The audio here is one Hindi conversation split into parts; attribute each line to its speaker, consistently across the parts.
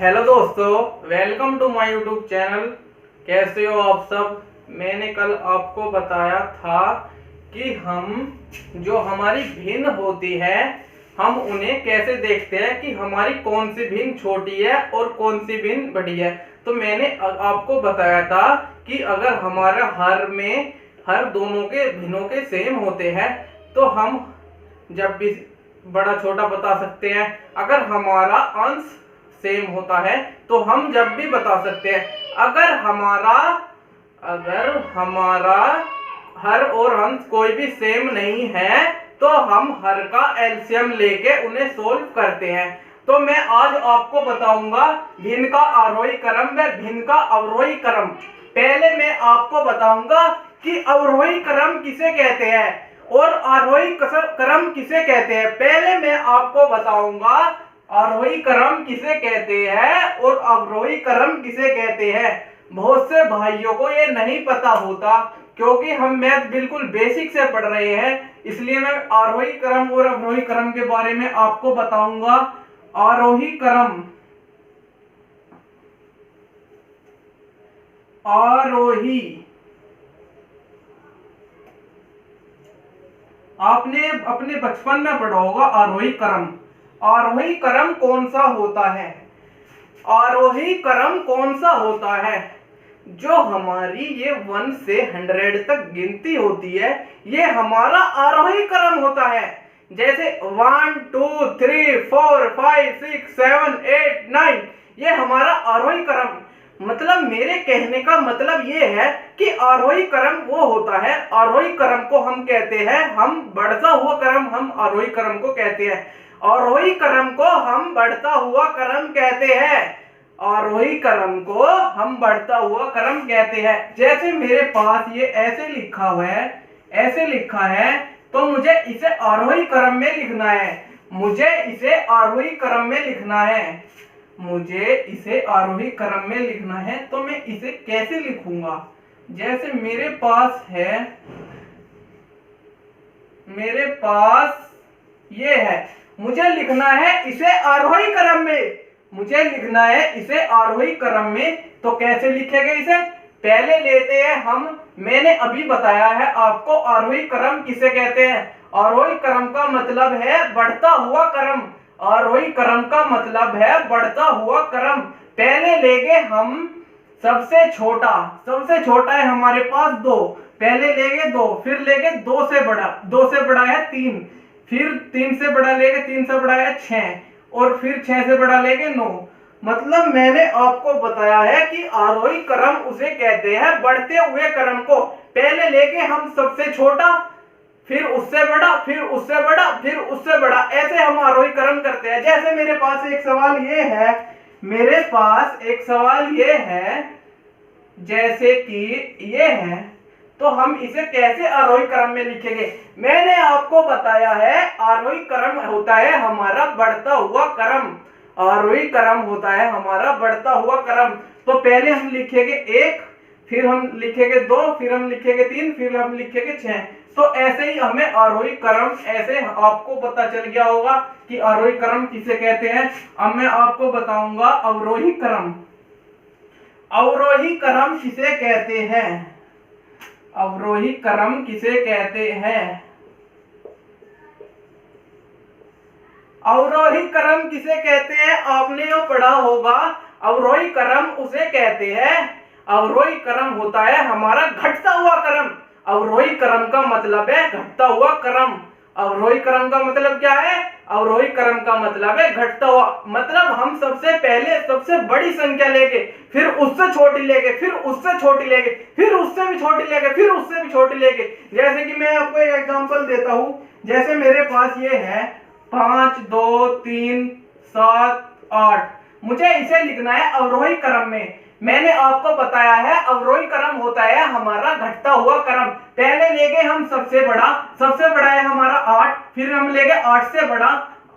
Speaker 1: हेलो दोस्तों, welcome to my YouTube channel. कैसे हो आप सब। मैंने कल आपको बताया था कि हम जो हमारी भिन्न होती है हम उन्हें कैसे देखते हैं कि हमारी कौन सी भिन्न छोटी है और कौन सी भिन्न बड़ी है। तो मैंने आपको बताया था कि अगर हमारा हर दोनों के भिन्नों के सेम होते हैं तो हम जब भी बड़ा छोटा बता सकते हैं। अगर हमारा अंश सेम होता है तो हम जब भी बता सकते हैं। अगर हमारा हर और अंश कोई भी सेम नहीं है तो हम हर का एलसीएम लेके उन्हें सोल्व करते हैं। तो मैं आज आपको बताऊंगा भिन्न का आरोही क्रम व भिन्न का अवरोही क्रम। पहले मैं आपको बताऊंगा कि अवरोही क्रम किसे कहते हैं और आरोही क्रम किसे कहते हैं। पहले मैं आपको बताऊंगा आरोही क्रम किसे कहते हैं और अवरोही क्रम किसे कहते हैं। बहुत से भाइयों को ये नहीं पता होता क्योंकि हम मैथ बिल्कुल बेसिक से पढ़ रहे हैं, इसलिए मैं आरोही क्रम और अवरोही क्रम के बारे में आपको बताऊंगा। आरोही क्रम, आरोही, आपने अपने बचपन में पढ़ा होगा आरोही क्रम। आरोही क्रम कौन सा होता है? आरोही क्रम कौन सा होता है? जो हमारी ये 1 से 100 तक गिनती होती है ये हमारा आरोही क्रम होता है। जैसे 1 2 3 4 5 6 7 8 9 ये हमारा आरोही क्रम। मतलब मेरे कहने का मतलब ये है कि आरोही क्रम वो होता है, आरोही क्रम को हम कहते हैं, हम बढ़ता हुआ क्रम हम आरोही क्रम को कहते हैं। आरोही क्रम को हम बढ़ता हुआ क्रम कहते हैं। आरोही क्रम को हम बढ़ता हुआ क्रम कहते हैं। जैसे मेरे पास ये ऐसे लिखा हुआ है, ऐसे लिखा है, तो मुझे इसे आरोही क्रम में लिखना है। मुझे इसे आरोही क्रम में लिखना है। मुझे इसे आरोही क्रम में लिखना है तो मैं इसे कैसे लिखूंगा? जैसे मेरे पास है, मेरे पास ये है, मुझे लिखना है इसे आरोही क्रम में। मुझे लिखना है इसे आरोही क्रम में, तो कैसे लिखेंगे इसे? पहले लेते हैं हम, मैंने अभी बताया है आपको आरोही क्रम किसे कहते हैं। आरोही क्रम का मतलब है बढ़ता हुआ क्रम। आरोही क्रम का मतलब है बढ़ता हुआ क्रम। पहले लेंगे हम सबसे छोटा, सबसे छोटा है हमारे पास 2, पहले लेंगे 2, फिर लेंगे 2 से बड़ा, 2 से बड़ा है 3, फिर 3 से बड़ा लेंगे, 3 से बड़ा है 6, और फिर 6 से बड़ा लेंगे 9। मतलब मैंने आपको बताया है कि आरोही क्रम उसे कहते हैं बढ़ते हुए क्रम को। पहले लेंगे हम सबसे छोटा, फिर उससे बड़ा, फिर उससे बड़ा, फिर उससे बड़ा, ऐसे हम आरोही क्रम करते हैं। जैसे मेरे पास एक सवाल ये है, मेरे पास एक सवाल ये है, जैसे कि ये है, तो हम इसे कैसे आरोही क्रम में लिखेंगे? मैंने आपको बताया है आरोही क्रम होता है हमारा बढ़ता हुआ क्रम। आरोही क्रम होता है हमारा बढ़ता हुआ क्रम। तो पहले हम लिखेंगे 1, फिर हम लिखेंगे 2, फिर हम लिखेंगे 3, फिर हम लिखेंगे 6। तो ऐसे ही हमें आरोही क्रम, ऐसे आपको पता चल गया होगा कि आरोही क्रम किसे कहते हैं। अब मैं आपको बताऊंगा अवरोही क्रम। अवरोही क्रम किसे कहते हैं? अवरोही क्रम किसे कहते हैं? अवरोही क्रम किसे कहते हैं? आपने जो पढ़ा होगा अवरोही क्रम उसे कहते हैं, अवरोही क्रम होता है हमारा घटता हुआ क्रम। अवरोही क्रम का मतलब है घटता हुआ क्रम। अवरोही क्रम का मतलब क्या है? अवरोही क्रम का मतलब है घटता हुआ। मतलब हम सबसे पहले सबसे बड़ी संख्या लेंगे, फिर उससे छोटी लेंगे, फिर उससे छोटी लेंगे, फिर उससे भी छोटी लेंगे, फिर उससे भी छोटी लेंगे। जैसे कि मैं आपको एक एग्जांपल देता हूं। जैसे मेरे पास ये है 5 2 3 7 8, मुझे इसे लिखना है अवरोही क्रम में। मैंने आपको बताया है अवरोही क्रम होता है हमारा घटता हुआ क्रम। पहले लेंगे हम सबसे बड़ा, सबसे बड़ा है हमारा 8, फिर हम लेंगे 8 से बड़ा,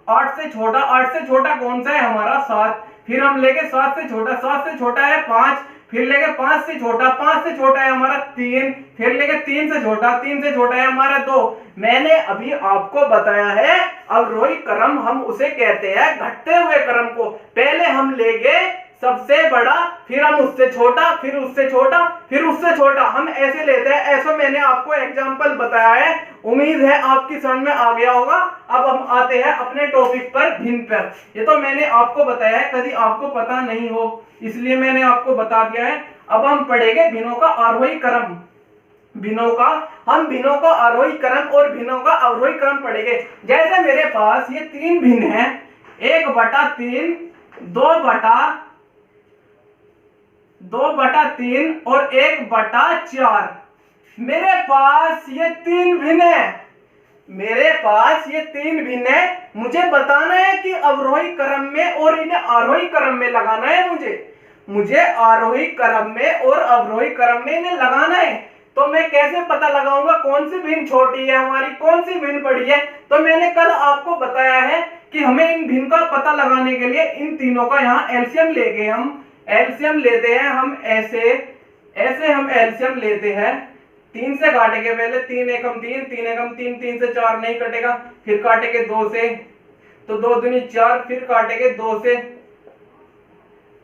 Speaker 1: 8 से छोटा, 8 से छोटा कौन सा है हमारा 7, फिर हम लेंगे 7 से छोटा, 7 से छोटा है 5, फिर लेके 5 से छोटा, 5 से छोटा है हमारा 3, फिर लेके 3 से छोटा, 3 से छोटा है हमारा 2। मैंने अभी आपको बताया है अवरोही क्रम हम उसे कहते हैं घटते हुए क्रम को। पहले हम लेंगे सबसे बड़ा, फिर हम उससे छोटा, फिर उससे छोटा, फिर उससे छोटा, हम ऐसे लेते हैं। ऐसा मैंने आपको एग्जांपल बताया है, उम्मीद है आपकी समझ में आ गया होगा। अब हम आते हैं अपने टॉपिक पर, भिन्न पर। ये तो मैंने आपको बताया है, कभी आपको पता नहीं हो इसलिए मैंने आपको बता दिया है। अब हम पढ़ेंगे भिन्नों का आरोही क्रम। हम भिन्नों का आरोही क्रम और भिन्नों का अवरोही क्रम पढ़ेंगे। जैसे मेरे पास ये 3 भिन्न है, 1/3, 2/3 और 1/4। मेरे पास ये 3 भिन्न है, मेरे पास ये 3 भिन्न है। मुझे बताना है कि अवरोही क्रम में और इन्हें आरोही क्रम में लगाना है। मुझे आरोही क्रम में और अवरोही क्रम में इन्हें लगाना है। तो मैं कैसे पता लगाऊंगा कौन सी भिन्न छोटी है हमारी, कौन सी भिन्न बड़ी है? तो मैंने कल आपको बताया है कि हमें इन भिन्न का पता लगाने के लिए इन तीनों का यहाँ एलसीएम लेके हम एलसीएम लेते हैं। हम ऐसे हम एलसीएम लेते हैं। 3 से काटेंगे पहले, 3 एकम 3, 3 एकम 3, 3 से 4 नहीं कटेगा, फिर काटेंगे 2 से, तो 2 दूनी 4, फिर काटेंगे 2 से।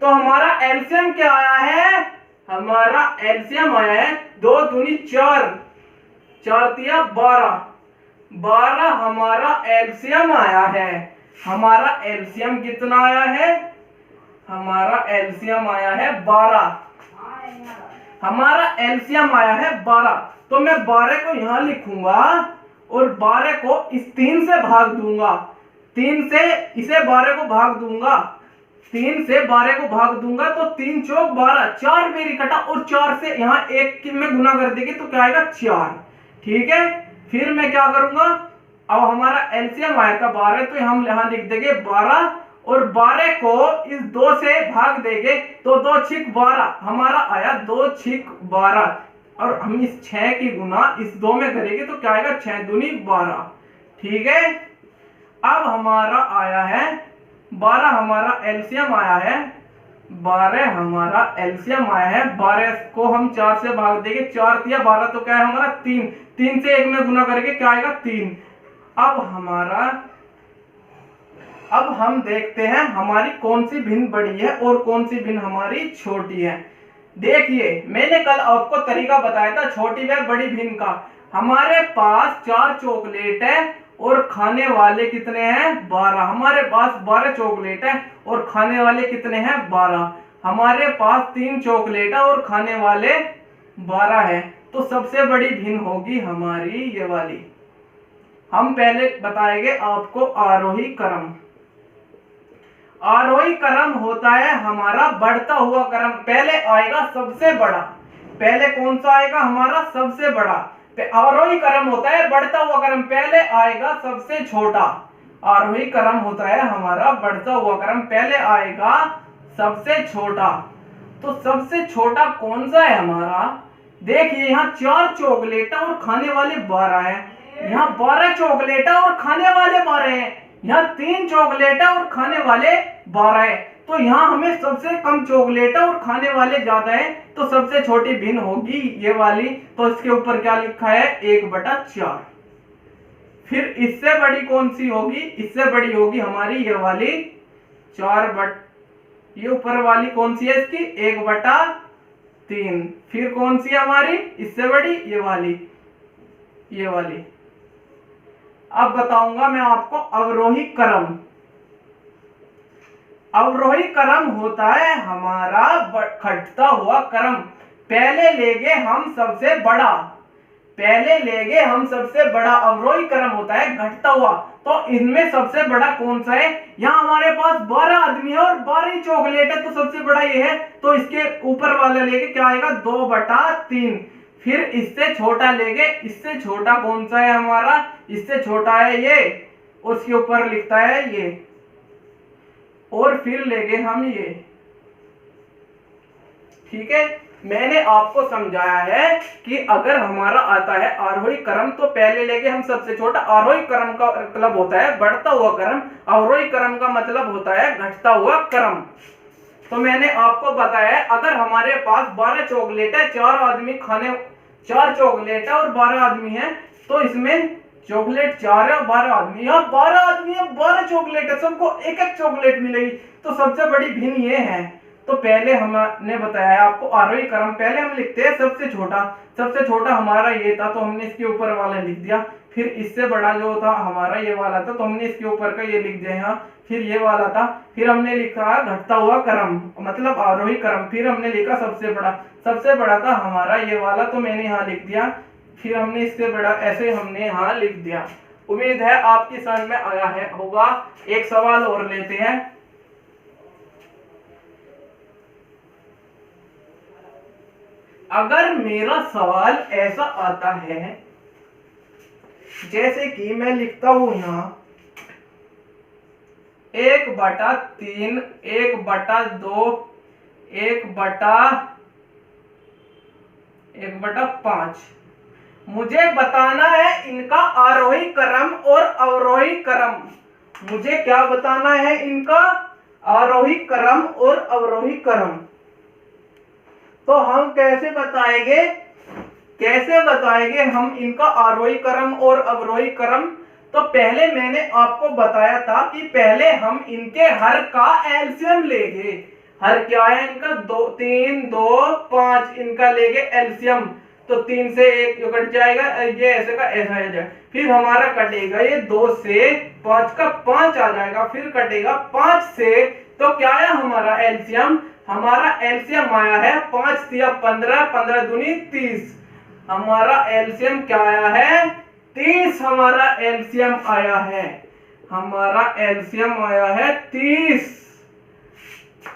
Speaker 1: तो हमारा एलसीएम क्या आया है? हमारा एलसीएम आया है 2 दूनी 4, 4 तिया 12, 12 हमारा एलसीएम आया है। हमारा एलसीएम कितना आया है? हमारा एलसीएम आया है 12। हमारा एलसीएम आया है 12। तो मैं 12 को यहां लिखूंगा और 12 को इस 3 से भाग दूंगा, 3 से इसे 12 को भाग दूंगा, 3 से 12 को भाग दूंगा तो 3 चौक 12, 4 मेरी कटा और 4 से यहाँ 1 में गुना कर देंगे तो क्या आएगा? 4। ठीक है, फिर मैं क्या करूंगा? अब हमारा एलसीएम आया था 12, तो हम यहाँ लिख देंगे 12 और 12 को इस 2 से भाग देंगे तो 2 छिक 12 हमारा आया, 2 छिक 12। और हम इस 6 की गुना इस 2 में करेंगे तो क्या आएगा? 6 दूनी 12। ठीक है, अब हमारा आया है 12, हमारा एलसीएम आया है 12, हमारा एलसीएम आया है 12 को हम 4 से भाग देंगे, 4 तिया 12 तो क्या है हमारा? 3, 3 से 1 में गुना करके क्या आएगा? 3। अब हम देखते हैं हमारी कौन सी भिन्न बड़ी है और कौन सी भिन्न हमारी छोटी है। देखिए मैंने कल आपको तरीका बताया था छोटी व बड़ी भिन्न का। हमारे पास 4 चॉकलेट है और खाने वाले कितने हैं? 12। हमारे पास 12 चॉकलेट है और खाने वाले कितने हैं? 12। हमारे पास 3 चॉकलेट है और खाने वाले 12 है। तो सबसे बड़ी भिन्न होगी हमारी ये वाली। हम पहले बताएंगे आपको आरोही क्रम। आरोही क्रम होता है हमारा बढ़ता हुआ क्रम। पहले आएगा सबसे बड़ा, पहले कौन सा आएगा? हमारा सबसे बड़ा। आरोही क्रम होता है बढ़ता हुआ क्रम, पहले आएगा सबसे छोटा। आरोही क्रम होता है हमारा बढ़ता हुआ क्रम, पहले आएगा सबसे छोटा। तो सबसे छोटा कौन सा है हमारा? देखिए यहाँ 4 चॉकलेट और खाने वाले 12 है, यहाँ 12 चॉकलेट और खाने वाले 12 हैं, यहाँ 3 चॉकलेट और खाने वाले 12 है। तो यहाँ हमें सबसे कम चॉकलेट और खाने वाले ज्यादा है, तो सबसे छोटी भिन्न होगी ये वाली। तो इसके ऊपर क्या लिखा है? 1/4। फिर इससे बड़ी कौन सी होगी? इससे बड़ी होगी हमारी ये वाली 4/, ये ऊपर वाली कौन सी है इसकी? 1/3। फिर कौन सी है हमारी इससे बड़ी? ये वाली, ये वाली। अब बताऊंगा मैं आपको अवरोही क्रम। अवरोही क्रम होता है हमारा घटता हुआ क्रम। पहले लेंगे हम सबसे बड़ा, पहले लेंगे हम सबसे बड़ा। अवरोही क्रम होता है घटता हुआ। तो इनमें सबसे बड़ा कौन सा है? यहाँ हमारे पास 12 आदमी है और 12 चॉकलेट है, तो सबसे बड़ा ये है। तो इसके ऊपर वाला लेके क्या आएगा? 2/3। फिर इससे छोटा लेंगे, इससे छोटा कौन सा है हमारा? इससे छोटा है ये, उसके ऊपर लिखता है ये। और फिर लेंगे हम ये। ठीक है, मैंने आपको समझाया है कि अगर हमारा आता है आरोही क्रम तो पहले लेके हम सबसे छोटा। आरोही क्रम का मतलब होता है बढ़ता हुआ क्रम, अवरोही क्रम का मतलब होता है घटता हुआ क्रम। तो मैंने आपको बताया अगर हमारे पास 12 चॉकलेट है, 4 चॉकलेट है और 12 आदमी है, तो इसमें चॉकलेट 4 है और 12 आदमी, यहाँ 12 आदमी है, 12 चॉकलेट है, सबको एक एक चॉकलेट मिलेगी। तो सबसे बड़ी भिन्न ये है। तो पहले हमने बताया आपको आरोही क्रम, पहले हम लिखते हैं सबसे छोटा हमारा ये था, तो हमने इसके ऊपर वाला लिख दिया। फिर इससे बड़ा जो था हमारा ये वाला था, तो हमने इसके ऊपर का ये लिख दिया यहाँ। फिर ये वाला था, फिर हमने लिखा घटता हुआ क्रम मतलब आरोही क्रम। फिर हमने लिखा सबसे बड़ा था हमारा ये वाला, तो मैंने यहाँ लिख दिया। फिर हमने इससे बड़ा ऐसे हमने यहाँ लिख दिया। उम्मीद है आपकी समझ में आया है होगा। एक सवाल और लेते हैं। अगर मेरा सवाल ऐसा आता है जैसे कि मैं लिखता हूं यहां 1/3, 1/2, 1/5, मुझे बताना है इनका आरोही क्रम और अवरोही क्रम। मुझे क्या बताना है? इनका आरोही क्रम और अवरोही क्रम। तो हम कैसे बताएंगे हम इनका आरोही क्रम और अवरोही क्रम? तो पहले मैंने आपको बताया था कि पहले हम इनके हर का एलसीएम लेंगे। हर क्या है इनका? 2, 3, 2, 5 इनका लेंगे एलसीएम। तो 3 से 1 कट जाएगा, ये ऐसे का ऐसा आ जाएगा। फिर हमारा कटेगा ये 2 से 5 का 5 आ जाएगा। फिर कटेगा 5 से, तो क्या है हमारा एलसीएम? हमारा एलसीएम आया है 5 तिया 15, 15 दूनी 30। हमारा एलसीएम क्या आया है? 30 हमारा एलसीएम आया है। हमारा एलसीएम आया है 30।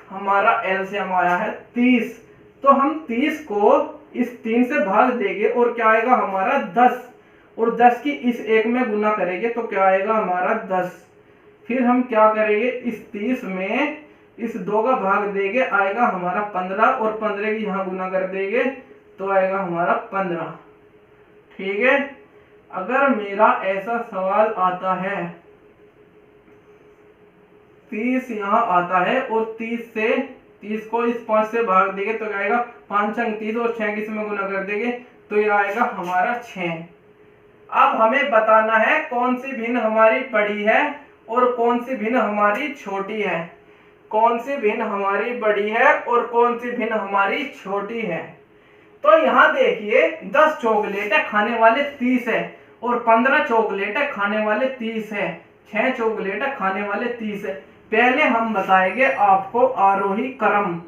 Speaker 1: हमारा एलसीएम आया है 30। तो हम 30 को इस 3 से भाग देंगे और क्या आएगा हमारा 10, और 10 की इस 1 में गुना करेंगे तो क्या आएगा हमारा 10। फिर हम क्या करेंगे इस 30 में इस 2 का भाग देंगे, आएगा हमारा 15, और 15 की यहाँ गुना कर देंगे तो आएगा हमारा 15। ठीक है। अगर मेरा ऐसा सवाल आता है 30 यहाँ आता है और 30 को इस 5 से भाग देंगे तो क्या आएगा 5 छंग 30 और 6 की इसमें गुना कर देंगे तो ये आएगा हमारा 6। अब हमें बताना है कौन सी भिन्न हमारी बड़ी है और कौन सी भिन्न हमारी छोटी है। कौन सी भिन्न हमारी बड़ी है और कौन सी भिन्न हमारी छोटी है। तो यहाँ देखिए 10 चॉकलेट है, खाने वाले 30 है, और 15 चॉकलेट है, खाने वाले 30 है, 6 चॉकलेट है, खाने वाले 30 है। पहले हम बताएंगे आपको आरोही क्रम।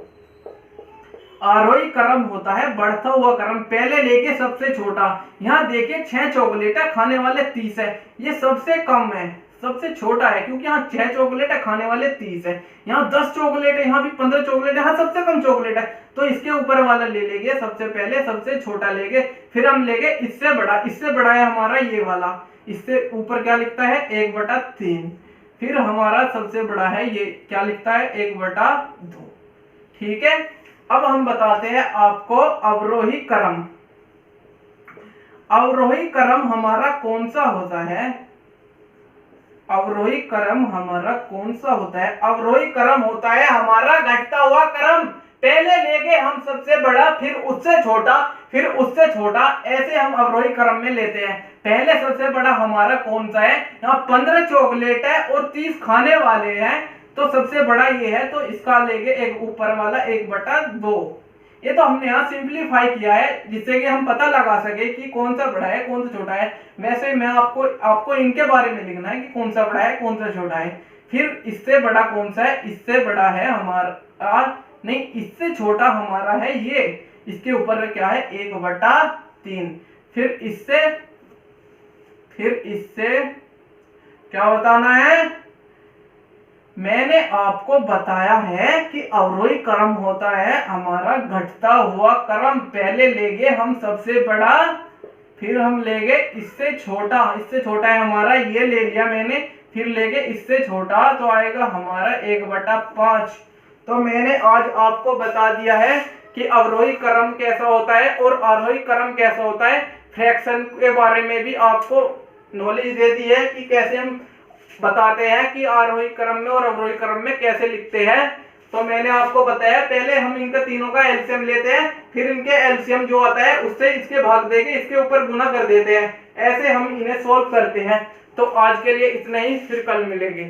Speaker 1: आरोही क्रम होता है बढ़ता हुआ क्रम, पहले लेके सबसे छोटा। यहाँ देखिए 6 चॉकलेट है, खाने वाले 30 है, ये सबसे कम है, सबसे छोटा है, क्योंकि यहाँ 6 चॉकलेट है, खाने वाले 30 है। यहाँ 10 चॉकलेट है, यहाँ भी 15 चॉकलेट है, यहाँ सबसे कम चॉकलेट है, तो इसके ऊपर वाला ले लेंगे सबसे पहले, सबसे छोटा लेंगे। फिर हम लेंगे इससे बड़ा है हमारा ये वाला, इससे ऊपर क्या लिखता है 1/3। फिर हमारा सबसे बड़ा है ये क्या लिखता है 1/2। ठीक है। अब हम बताते हैं आपको अवरोही क्रम। अवरोही क्रम हमारा कौन सा होता है? अवरोही क्रम हमारा कौन सा होता है? अवरोही क्रम होता है हमारा घटता हुआ क्रम। पहले लेंगे हम सबसे बड़ा, फिर उससे छोटा, फिर उससे छोटा, ऐसे हम अवरोही क्रम में लेते हैं। पहले सबसे बड़ा हमारा कौन सा है? यहाँ 15 चॉकलेट है और 30 खाने वाले हैं, तो सबसे बड़ा ये है, तो इसका लेंगे एक ऊपर वाला 1/2। ये तो हमने यहाँ सिंप्लीफाई किया है जिससे कि हम पता लगा सके कि कौन सा बड़ा है कौन सा छोटा है। वैसे मैं आपको इनके बारे में लिखना है कि कौन सा बड़ा है कौन सा छोटा है। फिर इससे बड़ा कौन सा है? इससे बड़ा है हमारा नहीं, इससे छोटा हमारा है ये, इसके ऊपर क्या है 1/3। फिर इससे क्या बताना है? मैंने आपको बताया है कि अवरोही क्रम होता है हमारा घटता हुआ क्रम। पहले लेंगे हम सबसे बड़ा, फिर हम लेंगे इससे छोटा है हमारा, ये ले लिया मैंने। फिर लेंगे इससे छोटा तो आएगा हमारा 1/5। तो मैंने आज आपको बता दिया है कि अवरोही क्रम कैसा होता है और आरोही क्रम कैसा होता है। फ्रैक्शन के बारे में भी आपको नॉलेज दे दी है कि कैसे हम बताते हैं कि आरोही क्रम में और अवरोही क्रम में कैसे लिखते हैं। तो मैंने आपको बताया पहले हम इनका तीनों का एलसीएम लेते हैं, फिर इनके एलसीएम जो आता है उससे इसके भाग देके इसके ऊपर गुना कर देते हैं, ऐसे हम इन्हें सोल्व करते हैं। तो आज के लिए इतना ही, फिर कल मिलेंगे।